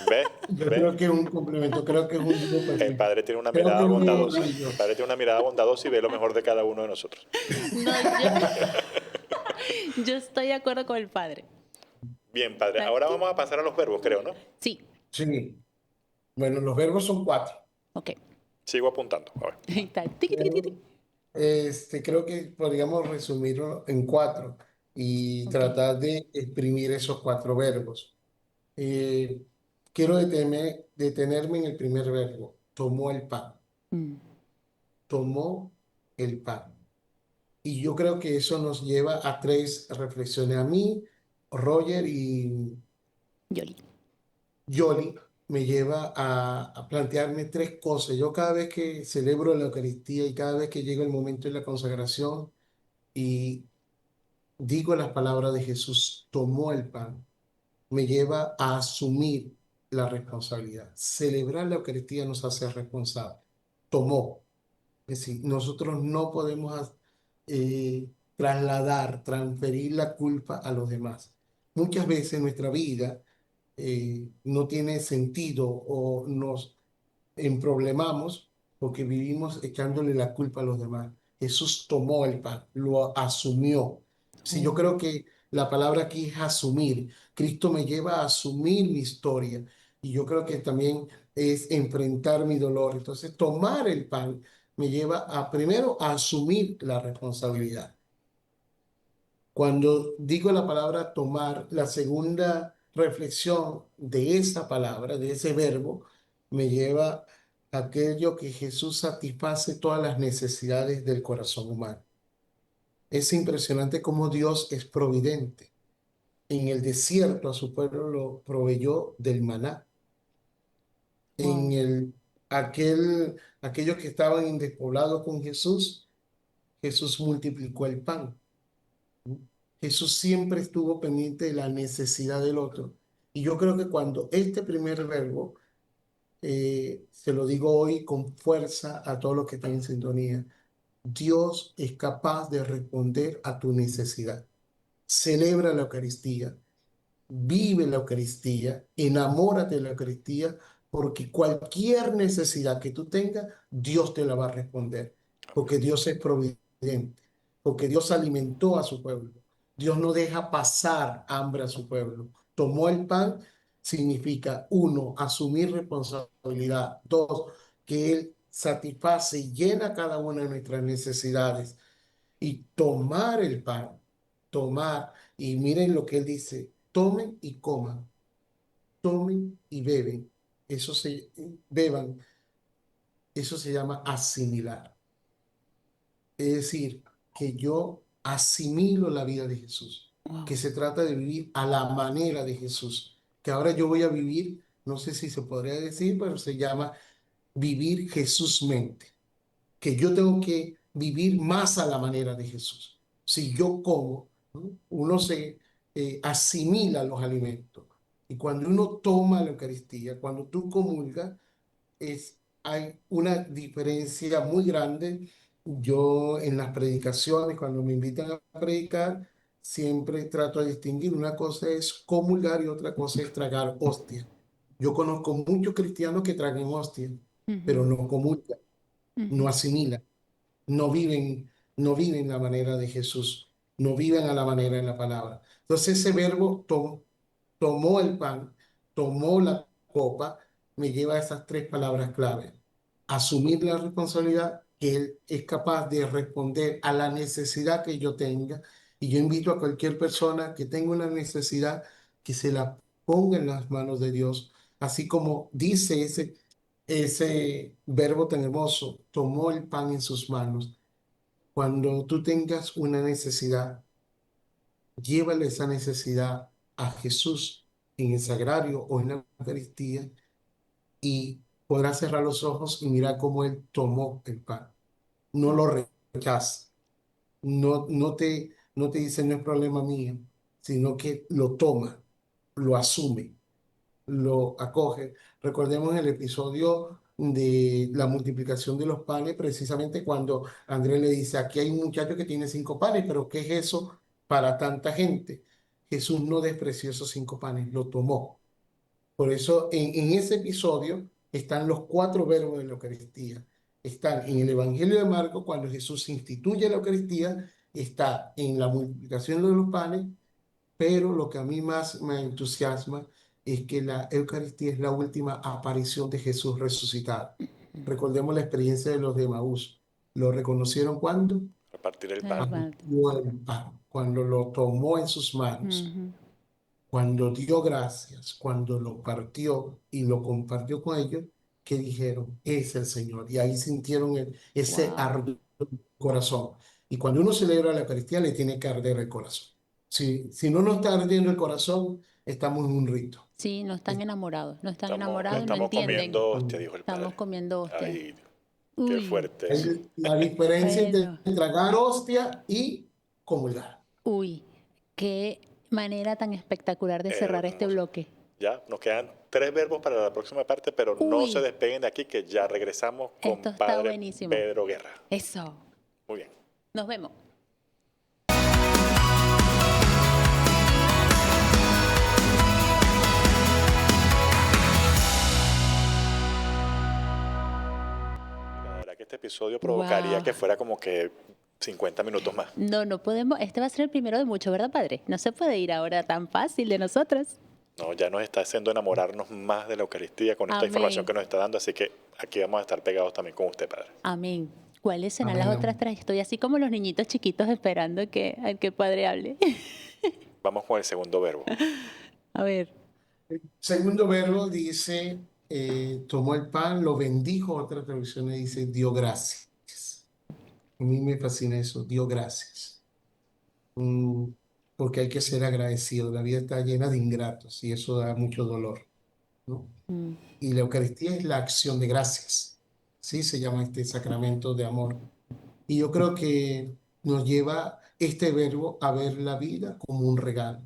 ¿Ves? Yo ¿Ves? creo que es un complemento, creo que es un dúo El perfecto. Padre tiene una Creo que mirada es un dúo bondadosa. El maravilloso. Padre tiene una mirada bondadosa y ve lo mejor de cada uno de nosotros. no, yo estoy de acuerdo con el Padre. Bien, Padre. Ahora vamos a pasar a los verbos, creo, ¿no? Sí, Sí. Bueno, los verbos son 4. ok. Sigo apuntando. A ver. Ahí está. Tiqui, tiqui, tiqui. Creo que podríamos resumirlo en 4 y Ok. tratar de exprimir esos 4 verbos. Eh, Quiero detenerme en el primer verbo. Tomó el pan. Mm, Tomó el pan. Y yo creo que eso nos lleva a 3 reflexiones. A mí, Roger y Yoli. Yoli me lleva a plantearme 3 cosas. Yo cada vez que celebro la Eucaristía y cada vez que llega el momento de la consagración y digo las palabras de Jesús, tomó el pan, me lleva a asumir la responsabilidad. Celebrar la Eucaristía nos hace responsables. Tomó. Es decir, nosotros no podemos transferir la culpa a los demás. Muchas veces nuestra vida no tiene sentido o nos emproblemamos porque vivimos echándole la culpa a los demás. Jesús tomó el pan, lo asumió. Sí, yo Oh, creo que la palabra aquí es asumir. Cristo me lleva a asumir mi historia y yo creo que también es enfrentar mi dolor. Entonces, tomar el pan me lleva a primero a asumir la responsabilidad. Cuando digo la palabra tomar, la segunda reflexión de esa palabra, de ese verbo, me lleva a aquello que Jesús satisface todas las necesidades del corazón humano. Es impresionante cómo Dios es providente. En el desierto a su pueblo lo proveyó del maná. En wow. aquellos que estaban indespoblados con Jesús, Jesús multiplicó el pan. Jesús siempre estuvo pendiente de la necesidad del otro. Y yo creo que cuando este primer verbo, se lo digo hoy con fuerza a todos los que están en sintonía, Dios es capaz de responder a tu necesidad. Celebra la Eucaristía, vive la Eucaristía, enamórate de la Eucaristía, porque cualquier necesidad que tú tengas, Dios te la va a responder, porque Dios es providente, porque Dios alimentó a su pueblo. Dios no deja pasar hambre a su pueblo. Tomó el pan, significa, uno, asumir responsabilidad. Dos, que Él satisface y llena cada una de nuestras necesidades. Y tomar el pan, tomar, y miren lo que Él dice, tomen y coman, tomen y beben. Beban, eso se llama asimilar. Es decir, que yo asimilo la vida de Jesús, Wow. que se trata de vivir a la manera de Jesús, que ahora yo voy a vivir, no sé si se podría decir, pero se llama vivir Jesús mente, que yo tengo que vivir más a la manera de Jesús. Si yo como, ¿no? Uno se asimila los alimentos. Y cuando uno toma la Eucaristía, cuando tú comulgas, hay una diferencia muy grande. Yo en las predicaciones, cuando me invitan a predicar, siempre trato de distinguir. Una cosa es comulgar y otra cosa es tragar hostia. Yo conozco muchos cristianos que tragan hostia, pero Ujú, no comulgan, no ujú. asimilan, no viven la manera de Jesús, no viven a la manera en la palabra. Entonces ese verbo tomó el pan, tomó la copa, me lleva a esas tres palabras clave. Asumir la responsabilidad, que Él es capaz de responder a la necesidad que yo tenga. Y yo invito a cualquier persona que tenga una necesidad que se la ponga en las manos de Dios, así como dice ese verbo tan hermoso, tomó el pan en sus manos. Cuando tú tengas una necesidad, llévale esa necesidad a Jesús en el sagrario o en la Eucaristía y podrás cerrar los ojos y mirar cómo Él tomó el pan. No lo rechaza, no te dice no es problema mío, sino que lo toma, lo asume, lo acoge. Recordemos el episodio de la multiplicación de los panes, precisamente cuando Andrés le dice, aquí hay un muchacho que tiene 5 panes, pero ¿qué es eso para tanta gente? Jesús no despreció esos 5 panes, lo tomó. Por eso en ese episodio están los 4 verbos de la Eucaristía. Están en el Evangelio de Marcos, cuando Jesús instituye la Eucaristía, está en la multiplicación de los panes, pero lo que a mí más me entusiasma es que la Eucaristía es la última aparición de Jesús resucitado. Recordemos la experiencia de los de Maús. ¿Lo reconocieron cuando? Repartir el Claro, pan. parte. Partió el pan, cuando lo tomó en sus manos, Ujú. cuando dio gracias, cuando lo partió y lo compartió con ellos, que dijeron, es el Señor. Y ahí sintieron ese Wow. ardor del corazón. Y cuando uno celebra la Eucaristía, le tiene que arder el corazón. Si no nos está ardiendo el corazón, estamos en un rito. Sí, no están enamorados, no están No enamorados y no estamos entienden. comiendo hostia, dijo el Estamos padre. comiendo hostia. Ay, qué Uy, fuerte eso. La diferencia entre bueno, tragar hostia y comulgar. uy, qué manera tan espectacular de cerrar este Hermoso. bloque. Ya, nos quedan 3 verbos para la próxima parte, pero no se Uy, despeguen de aquí que ya regresamos con esto está Padre buenísimo. Pedro Guerra. Eso. Muy bien. Nos vemos. La verdad que este episodio provocaría Wow. que fuera como que 50 minutos más. No, no podemos. Este va a ser el primero de muchos, ¿verdad, padre? No se puede ir ahora tan fácil de nosotras. No, ya nos está haciendo enamorarnos más de la Eucaristía con esta información Amén. que nos está dando, así que aquí vamos a estar pegados también con usted, Padre. Amén. ¿Cuáles serán las Amén, otras amén. tres? Estoy así como los niñitos chiquitos esperando que el padre hable. Vamos con el segundo verbo. A ver. Segundo verbo dice, tomó el pan, lo bendijo. Otra traducción dice, dio gracias. A mí me fascina eso, dio gracias. Mm, Porque hay que ser agradecido. La vida está llena de ingratos y eso da mucho dolor, ¿no? Mm, Y la Eucaristía es la acción de gracias. Sí, se llama este sacramento de amor. Y yo creo que nos lleva este verbo a ver la vida como un regalo.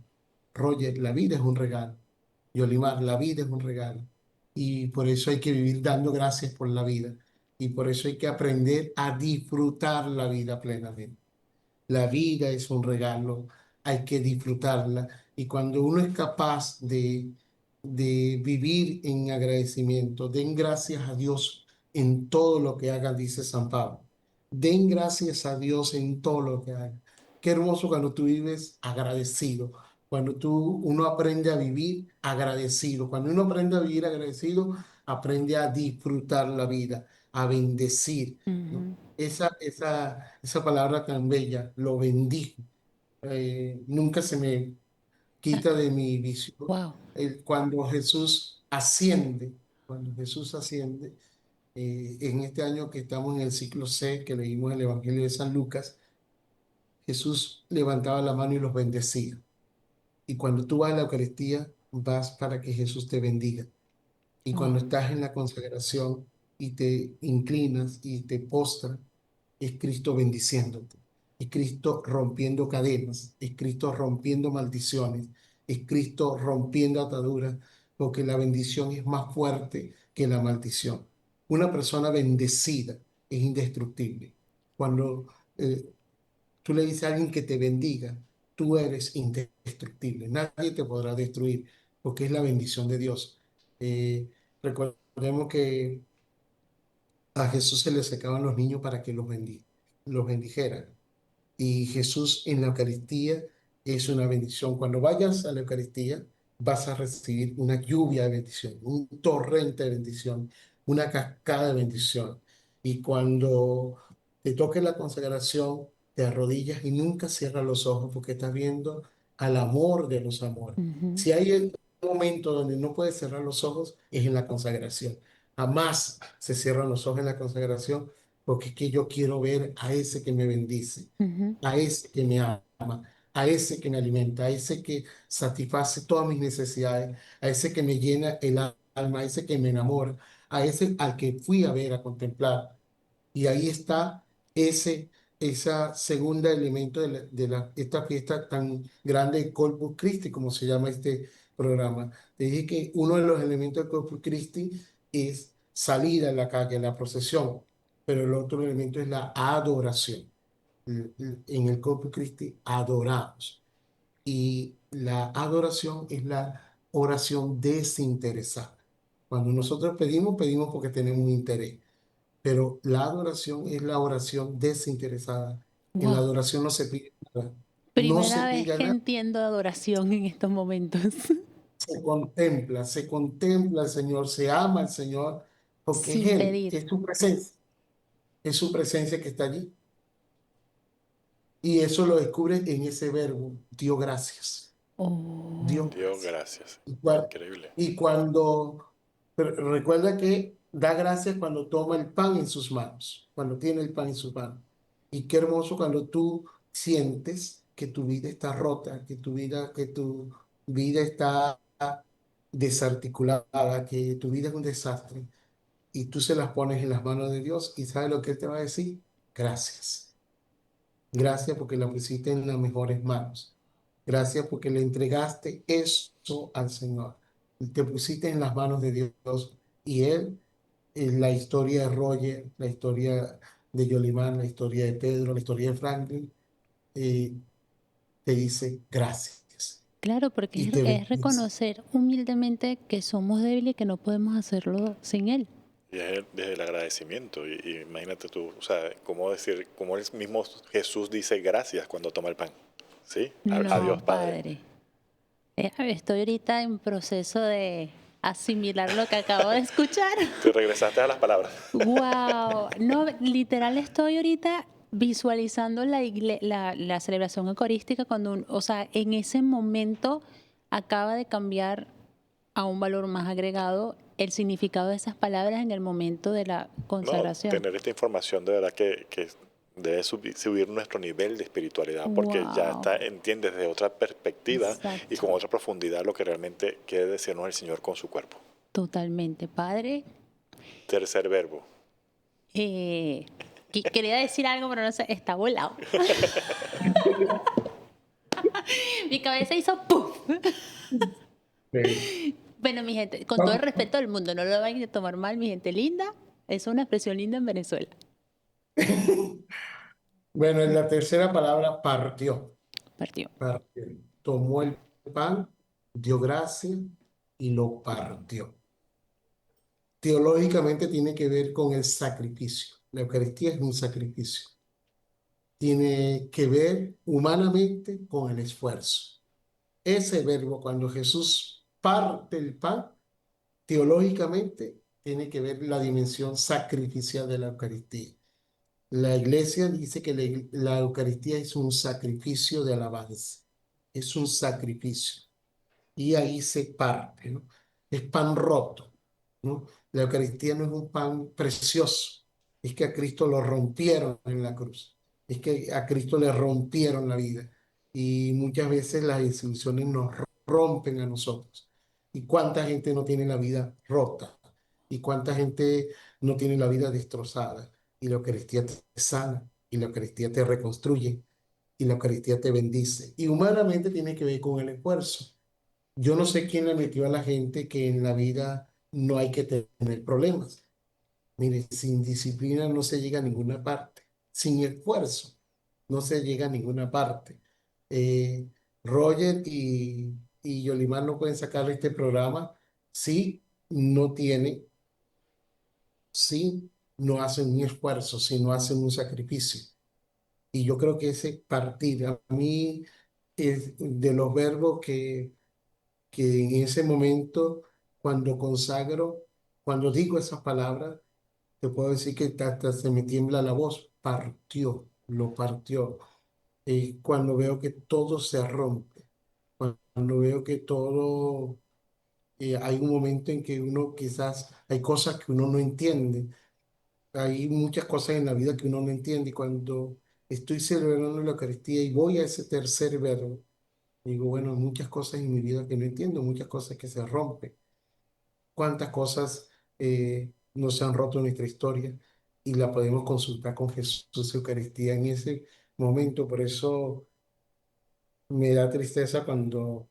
Roger, la vida es un regalo. Yolimar, la vida es un regalo. Y por eso hay que vivir dando gracias por la vida. Y por eso hay que aprender a disfrutar la vida plenamente. La vida es un regalo, hay que disfrutarla. Y cuando uno es capaz de vivir en agradecimiento, den gracias a Dios en todo lo que hagan, dice San Pablo. Den gracias a Dios en todo lo que hagan. Qué hermoso cuando tú vives agradecido, cuando uno aprende a vivir agradecido. Cuando uno aprende a vivir agradecido, aprende a disfrutar la vida, a bendecir, ¿no? ujú. Esa palabra tan bella, lo bendijo. Nunca se me quita de mi visión. Wow. Cuando Jesús asciende, cuando Jesús asciende, en este año que estamos en el ciclo C, que leímos el Evangelio de San Lucas, Jesús levantaba la mano y los bendecía. Y cuando tú vas a la Eucaristía, vas para que Jesús te bendiga. Y cuando Wow. estás en la consagración y te inclinas y te postras, es Cristo bendiciéndote, es Cristo rompiendo cadenas, es Cristo rompiendo maldiciones, es Cristo rompiendo ataduras, porque la bendición es más fuerte que la maldición. Una persona bendecida es indestructible. Cuando eh, tú le dices a alguien que te bendiga, tú eres indestructible. Nadie te podrá destruir, porque es la bendición de Dios. Recordemos que a Jesús se le secaban los niños para que los bendijera. Y Jesús en la Eucaristía es una bendición. Cuando vayas a la Eucaristía, vas a recibir una lluvia de bendición, un torrente de bendición, una cascada de bendición. Y cuando te toque la consagración, te arrodillas y nunca cierras los ojos porque estás viendo al amor de los amores. Ujú, Si hay un momento donde no puedes cerrar los ojos, es en la consagración. Jamás se cierran los ojos en la consagración porque es que yo quiero ver a ese que me bendice, ujú, a ese que me ama, a ese que me alimenta, a ese que satisface todas mis necesidades, a ese que me llena el alma, a ese que me enamora, a ese al que fui a ver, a contemplar. Y ahí está ese, esa segunda elemento esta fiesta tan grande de Corpus Christi, como se llama este programa. Te dije que uno de los elementos de Corpus Christi es salir a la calle, la procesión, pero el otro elemento es la adoración. En el Corpus Christi adoramos. Y la adoración es la oración desinteresada. Cuando nosotros pedimos, pedimos porque tenemos un interés, pero la adoración es la oración desinteresada. En la wow. adoración no se pide nada, no se Primera vez pide que nada, entiendo adoración en estos momentos. se contempla al Señor, se ama al Señor, porque es Sin Él, pedir. es su presencia que está allí. Y eso lo descubre en ese verbo, dio gracias, dio Oh, Dios, gracias. gracias. Y, cua- Increíble. y cuando, pero recuerda que da gracias cuando toma el pan en sus manos, cuando tiene el pan en sus manos. Y qué hermoso cuando tú sientes que tu vida está rota, que tu vida está desarticulada, que tu vida es un desastre. Y tú se las pones en las manos de Dios y ¿sabes lo que Él te va a decir? Gracias. Gracias porque la pusiste en las mejores manos. Gracias porque le entregaste eso al Señor. Y te pusiste en las manos de Dios. Y Él, la historia de Roger, la historia de Yolimar, la historia de Pedro, la historia de Franklin, eh, te dice gracias. claro, porque Y te es bendice. reconocer humildemente que somos débiles y que no podemos hacerlo sin Él. Y es desde el agradecimiento. Y imagínate tú, o sea, cómo decir, cómo el mismo Jesús dice gracias cuando toma el pan. ¿Sí? A No, Dios Padre. Padre. Estoy ahorita en proceso de asimilar lo que acabo de escuchar. Te regresaste a las palabras. Wow, no, literal estoy ahorita visualizando la celebración eucarística cuando, o sea, en ese momento acaba de cambiar a un valor más agregado el significado de esas palabras en el momento de la No, consagración. tener esta información de verdad que debe subir nuestro nivel de espiritualidad porque ya Wow, está, entiendes desde otra perspectiva y con exacto, otra profundidad lo que realmente quiere decirnos el Señor con su cuerpo. totalmente. Padre, Tercer verbo. eh, quería decir algo, pero no sé, está volado. Mi cabeza hizo ¡puf! Sí. Bueno, mi gente, con todo el respeto del mundo, no lo vayan a tomar mal, mi gente linda. Es una expresión linda en Venezuela. Bueno, en la tercera palabra partió. Partió. Partió. Tomó el pan, dio gracias y lo partió. Teológicamente tiene que ver con el sacrificio. La Eucaristía es un sacrificio. Tiene que ver humanamente con el esfuerzo. Ese verbo, cuando Jesús parte el pan, teológicamente tiene que ver la dimensión sacrificial de la Eucaristía. La iglesia dice que la Eucaristía es un sacrificio de alabanza. Es un sacrificio. Y ahí se parte, ¿no? Es pan roto, ¿no? La Eucaristía no es un pan precioso, es que a Cristo lo rompieron en la cruz, es que a Cristo le rompieron la vida y muchas veces las instituciones nos rompen a nosotros. ¿Y cuánta gente no tiene la vida rota? ¿Y cuánta gente no tiene la vida destrozada? Y la Eucaristía te sana, y la Eucaristía te reconstruye, y la Eucaristía te bendice. Y humanamente tiene que ver con el esfuerzo. Yo no sé quién le metió a la gente que en la vida no hay que tener problemas. Mire, sin disciplina no se llega a ninguna parte. Sin esfuerzo no se llega a ninguna parte. Eh, Roger y Yolimar no pueden sacar este programa si no tiene, si no hacen un esfuerzo, si no hacen un sacrificio. Y yo creo que ese partir a mí es de los verbos que en ese momento, cuando consagro, cuando digo esas palabras, te puedo decir que hasta se me tiembla la voz. Partió, lo partió. Cuando veo que todo se rompe, cuando veo que todo, hay un momento en que uno quizás, hay cosas que uno no entiende, hay muchas cosas en la vida que uno no entiende y cuando estoy celebrando la Eucaristía y voy a ese tercer verbo, digo, bueno, muchas cosas en mi vida que no entiendo, muchas cosas que se rompen, cuántas cosas no se han roto en nuestra historia y la podemos consultar con Jesús Eucaristía en ese momento. Por eso me da tristeza cuando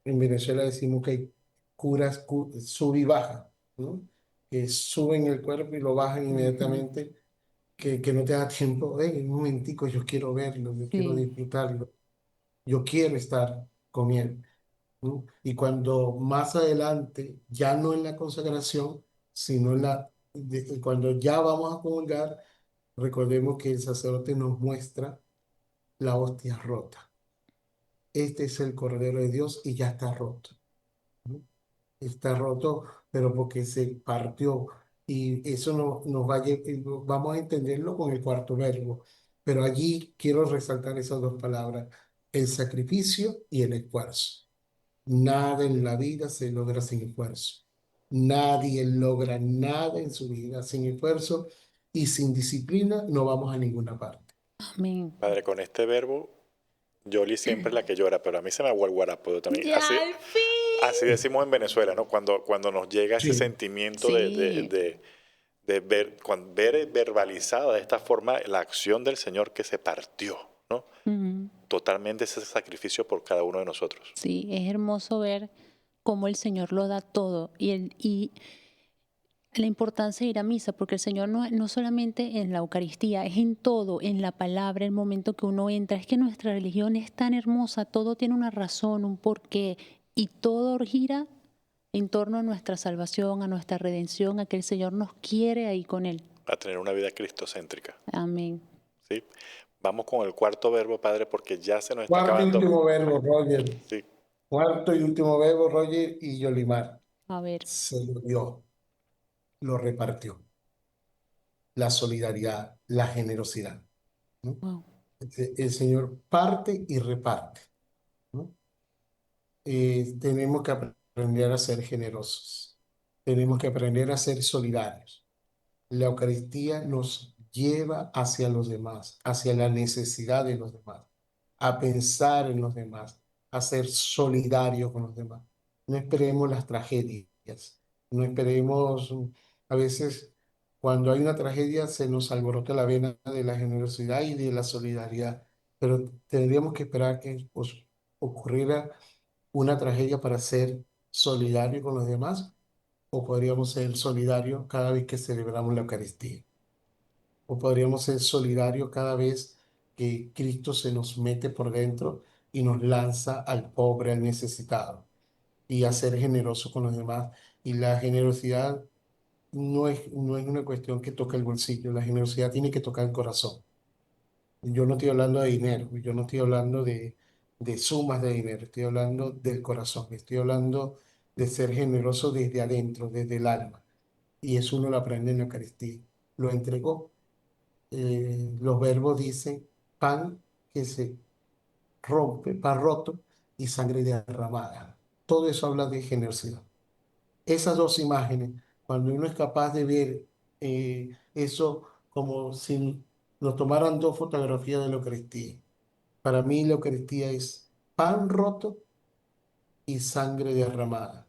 en Venezuela decimos que hay curas sub y baja, ¿no? Que suben el cuerpo y lo bajan Ujú. inmediatamente, que no te da tiempo. Ven, un momentico, yo quiero verlo, yo quiero Sí, disfrutarlo, yo quiero estar con él, ¿no? Y cuando más adelante, ya no en la consagración, sino cuando ya vamos a comulgar, recordemos que el sacerdote nos muestra la hostia rota. Este es el Cordero de Dios y ya está roto, ¿no? Está roto, pero porque se partió. Y eso nos va vamos a entenderlo con el cuarto verbo. Pero allí quiero resaltar esas dos palabras, el sacrificio y el esfuerzo. Nada en la vida se logra sin esfuerzo. Nadie logra nada en su vida sin esfuerzo y sin disciplina no vamos a ninguna parte. amén. Padre, con este verbo, Yoli siempre es la que llora, pero a mí se me aguar el guarapo yo también. Ya, al Así fin. decimos en Venezuela, ¿no? Cuando nos llega ese Sí, sentimiento Sí. de ver, ver verbalizada de esta forma la acción del Señor que se partió, ¿no? Ujú. Totalmente ese sacrificio por cada uno de nosotros. Sí, es hermoso ver cómo el Señor lo da todo y la importancia de ir a misa, porque el Señor no solamente en la Eucaristía, es en todo, en la palabra, el momento que uno entra. Es que nuestra religión es tan hermosa, todo tiene una razón, un porqué, y todo gira en torno a nuestra salvación, a nuestra redención, a que el Señor nos quiere ahí con Él. A tener una vida cristocéntrica, Amén. ¿sí? Vamos con el cuarto verbo, Padre, porque ya se nos está cuarto y acabando. último verbo, Roger. Sí, Cuarto y último verbo, Roger y Yolimar. A ver. Se lo dio, lo repartió. La solidaridad, la generosidad, ¿no? Wow. El Señor parte y reparte, ¿no? Tenemos que aprender a ser generosos. Tenemos que aprender a ser solidarios. La Eucaristía nos lleva hacia los demás, hacia la necesidad de los demás, a pensar en los demás, a ser solidarios con los demás. No esperemos las tragedias, no esperemos, a veces cuando hay una tragedia se nos alborota la vena de la generosidad y de la solidaridad, pero tendríamos que esperar que pues, ocurriera una tragedia para ser solidario con los demás o podríamos ser solidarios cada vez que celebramos la Eucaristía. O podríamos ser solidarios cada vez que Cristo se nos mete por dentro y nos lanza al pobre, al necesitado, y a ser generoso con los demás. Y la generosidad no es una cuestión que toca el bolsillo, la generosidad tiene que tocar el corazón. Yo no estoy hablando de dinero, yo no estoy hablando de sumas de dinero, estoy hablando del corazón, estoy hablando de ser generoso desde adentro, desde el alma. Y eso uno lo aprende en la Eucaristía. Lo entregó. Los verbos dicen pan que se rompe, pan roto y sangre derramada. Todo eso habla de generosidad. Esas dos imágenes, cuando uno es capaz de ver eso como si nos tomaran dos fotografías de la Eucaristía. Para mí la Eucaristía es pan roto y sangre derramada.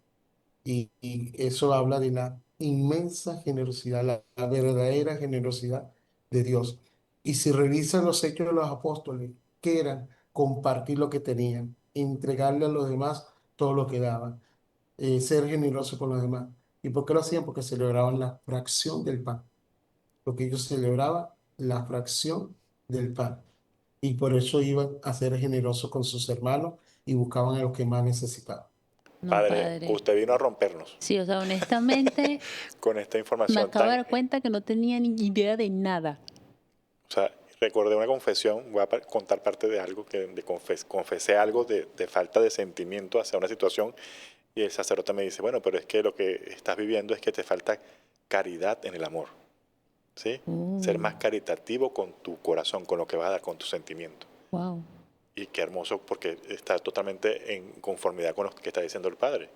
Y eso habla de la inmensa generosidad, la verdadera generosidad de Dios. Y si revisan los hechos de los apóstoles, ¿qué eran? Compartir lo que tenían, entregarle a los demás todo lo que daban, ser generosos con los demás. ¿Y por qué lo hacían? Porque celebraban la fracción del pan, porque ellos celebraban la fracción del pan. Y por eso iban a ser generosos con sus hermanos y buscaban a los que más necesitaban. No, Padre, Padre. usted vino a rompernos Sí, o sea, honestamente, con esta me información acabo de tan. dar cuenta que no tenía ni idea de nada. O sea, recordé una confesión, voy a contar parte de algo confesé algo de falta de sentimiento hacia una situación Y el sacerdote me dice, bueno, pero es que lo que estás viviendo es que te falta caridad en el amor, ¿sí? Ser más caritativo con tu corazón, con lo que vas a dar, con tu sentimiento. Wow. Y qué hermoso, porque está totalmente en conformidad con lo que está diciendo el Padre,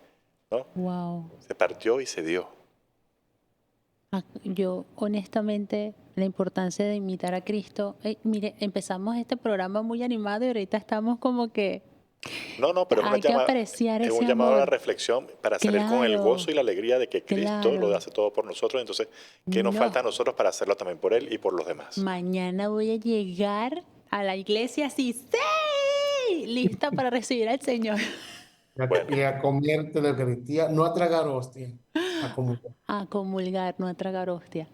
¿no? Wow. Se partió y se dio. Yo, honestamente, la importancia de imitar a Cristo. Mire, empezamos este programa muy animado y ahorita estamos como que No, pero hay que apreciar es un ese llamado a la amor. reflexión para salir con el Claro, gozo y la alegría de que Cristo lo claro. hace todo por nosotros. Entonces, ¿qué nos No, falta a nosotros para hacerlo también por Él y por los demás? mañana voy a llegar a la iglesia así, ¡sí! Lista para recibir al Señor. Bueno, Y a comerte la Eucaristía, no a tragar hostia, a comulgar. A comulgar, no a tragar hostia.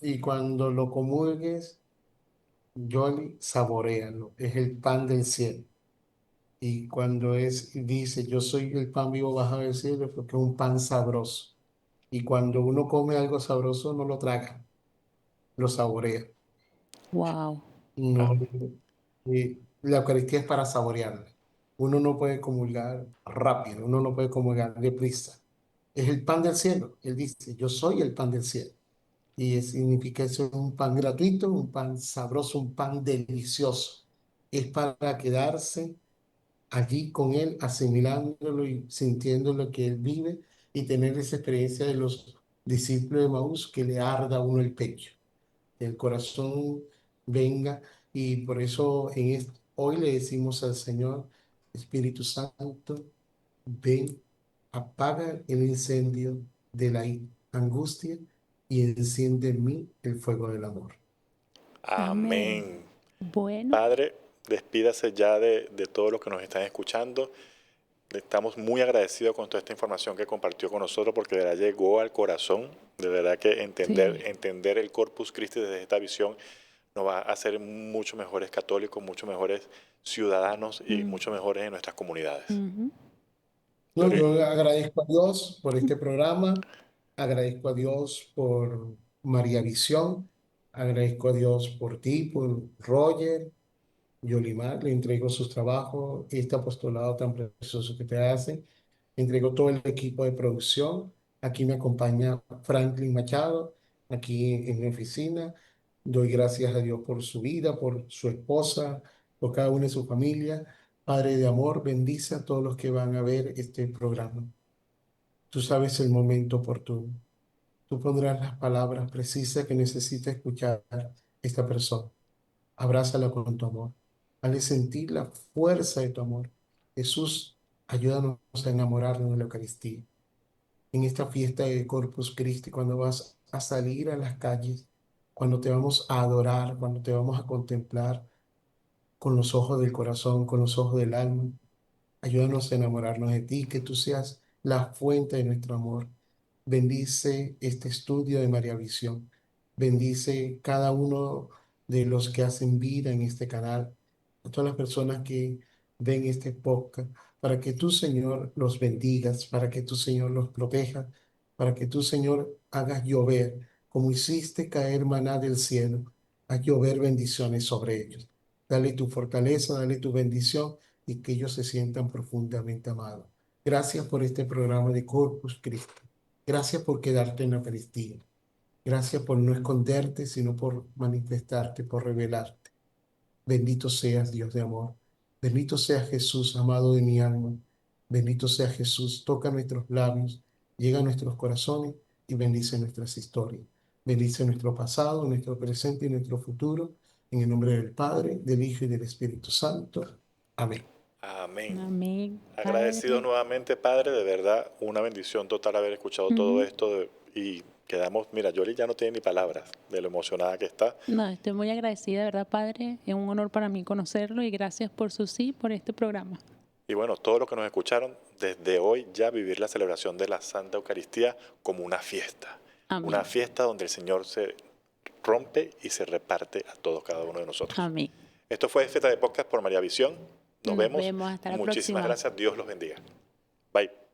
Y cuando lo comulgues, Yoli, saboréalo. Es el pan del cielo. Y cuando dice, yo soy el pan vivo bajado del cielo, porque es un pan sabroso. Y cuando uno come algo sabroso, no lo traga, lo saborea. Wow, No, amén. la Eucaristía es para saborearla. Uno no puede comulgar rápido, uno no puede comulgar deprisa. Es el pan del cielo. Él dice, yo soy el pan del cielo. Y significa eso, es un pan gratuito, un pan sabroso, un pan delicioso. Es para quedarse allí con Él, asimilándolo y sintiendo lo que Él vive y tener esa experiencia de los discípulos de Maús que le arda a uno el pecho, que el corazón venga. Y por eso hoy le decimos al Señor, Espíritu Santo, ven, apaga el incendio de la angustia y enciende en mí el fuego del amor. amén. Amén. Bueno, Padre, despídase ya de todos los que nos están escuchando. Estamos muy agradecidos con toda esta información que compartió con nosotros porque de verdad llegó al corazón. De verdad que sí. entender el Corpus Christi desde esta visión nos va a hacer mucho mejores católicos, mucho mejores ciudadanos y Mm, mucho mejores en nuestras comunidades. ujú. No, Yoli, yo agradezco a Dios por este programa, agradezco a Dios por María Visión, agradezco a Dios por ti, por Roger, Yolimar, le entrego sus trabajos, este apostolado tan precioso que te hace, entrego todo el equipo de producción, aquí me acompaña Franklin Machado, aquí en mi oficina, doy gracias a Dios por su vida, por su esposa, por cada uno de su familia. Padre de amor, bendice a todos los que van a ver este programa. Tú sabes el momento oportuno. Tú pondrás las palabras precisas que necesita escuchar esta persona. Abrázala con tu amor. Hazle sentir la fuerza de tu amor. Jesús, ayúdanos a enamorarnos de la Eucaristía. En esta fiesta de Corpus Christi, cuando vas a salir a las calles, cuando te vamos a adorar, cuando te vamos a contemplar con los ojos del corazón, con los ojos del alma, ayúdanos a enamorarnos de ti, que tú seas la fuente de nuestro amor. Bendice este estudio de María Visión. Bendice cada uno de los que hacen vida en este canal, a todas las personas que ven este podcast, para que tú, Señor, los bendigas, para que tú, Señor, los proteja, para que tú, Señor, hagas llover, como hiciste caer maná del cielo, haz llover bendiciones sobre ellos. Dale tu fortaleza, dale tu bendición y que ellos se sientan profundamente amados. Gracias por este programa de Corpus Christi. Gracias por quedarte en la Eucaristía. Gracias por no esconderte, sino por manifestarte, por revelarte. Bendito seas, Dios de amor. Bendito sea Jesús, amado de mi alma. Bendito sea Jesús. Toca nuestros labios, llega a nuestros corazones y bendice nuestras historias. Bendice nuestro pasado, nuestro presente y nuestro futuro. En el nombre del Padre, del Hijo y del Espíritu Santo. Amén. amén. Amén, Agradecido Padre. nuevamente, Padre, de verdad, una bendición total haber escuchado todo Ujú. esto y quedamos, mira, Yoli ya no tiene ni palabras de lo emocionada que está. No, estoy muy agradecida, de verdad, Padre. Es un honor para mí conocerlo y gracias por su sí, por este programa. Y bueno, todos los que nos escucharon, desde hoy ya vivir la celebración de la Santa Eucaristía como una Amén. fiesta donde el Señor se rompe y se reparte a todos, cada uno de nosotros. Amén. Esto fue Fiesta de Podcast por María Visión. Nos Nos vemos. vemos hasta la Muchísimas próxima. gracias. Dios los bendiga. Bye.